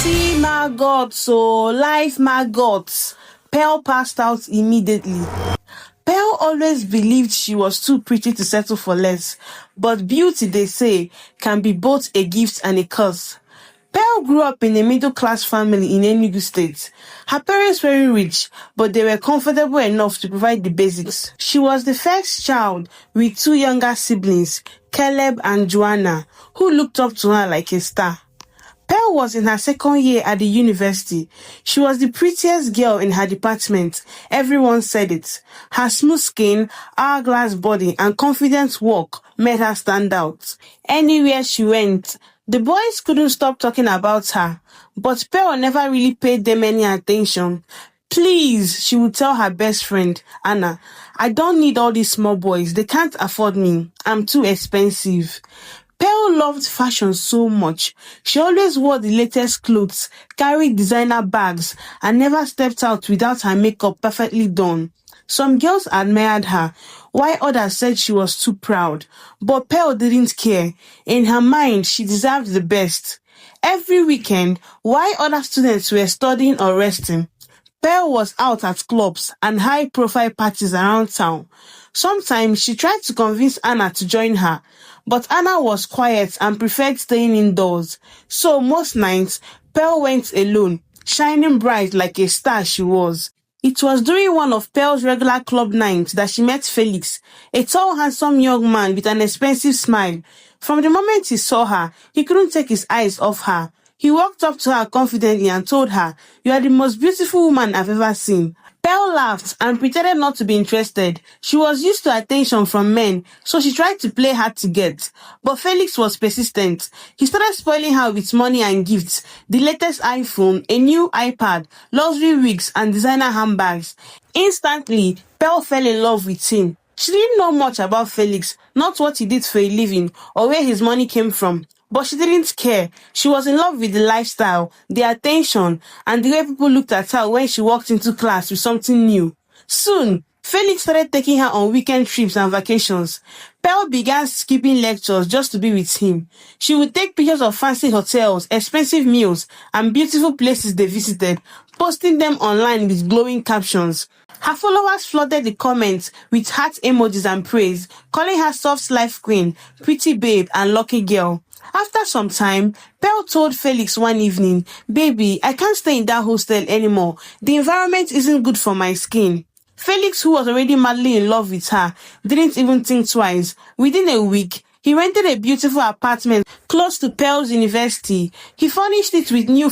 See maggots, so life maggots. Pearl passed out immediately. Pearl always believed she was too pretty to settle for less, but beauty, they say, can be both a gift and a curse. Pearl grew up in a middle-class family in Enugu State. Her parents weren't rich, but they were comfortable enough to provide the basics. She was the first child with two younger siblings, Caleb and Joanna, who looked up to her like a star. Pearl was in her second year at the university. She was the prettiest girl in her department. Everyone said it. Her smooth skin, hourglass body, and confident walk made her stand out. Anywhere she went, the boys couldn't stop talking about her, but Pearl never really paid them any attention. Please, she would tell her best friend, Anna, I don't need all these small boys. They can't afford me. I'm too expensive. Pearl loved fashion so much. She always wore the latest clothes, carried designer bags, and never stepped out without her makeup perfectly done. Some girls admired her, while others said she was too proud. But Pearl didn't care. In her mind, she deserved the best. Every weekend, while other students were studying or resting, Pearl was out at clubs and high-profile parties around town. Sometimes she tried to convince Anna to join her, but Anna was quiet and preferred staying indoors. So most nights, Pearl went alone, shining bright like a star she was. It was during one of Pearl's regular club nights that she met Felix, a tall, handsome young man with an expensive smile. From the moment he saw her, he couldn't take his eyes off her. He walked up to her confidently and told her, "You are the most beautiful woman I've ever seen." Pearl laughed and pretended not to be interested. She was used to attention from men, so she tried to play hard to get. But Felix was persistent. He started spoiling her with money and gifts, the latest iPhone, a new iPad, luxury wigs, and designer handbags. Instantly, Pearl fell in love with him. She didn't know much about Felix, not what he did for a living or where his money came from. But she didn't care. She was in love with the lifestyle, the attention, and the way people looked at her when she walked into class with something new. Soon, Felix started taking her on weekend trips and vacations. Pearl began skipping lectures just to be with him. She would take pictures of fancy hotels, expensive meals, and beautiful places they visited, posting them online with glowing captions. Her followers flooded the comments with heart emojis and praise, calling her soft life queen, pretty babe, and lucky girl. After some time, Pearl told Felix one evening, "Baby, I can't stay in that hostel anymore. The environment isn't good for my skin." Felix, who was already madly in love with her, didn't even think twice. Within a week, he rented a beautiful apartment close to Pearl's university. He furnished it with new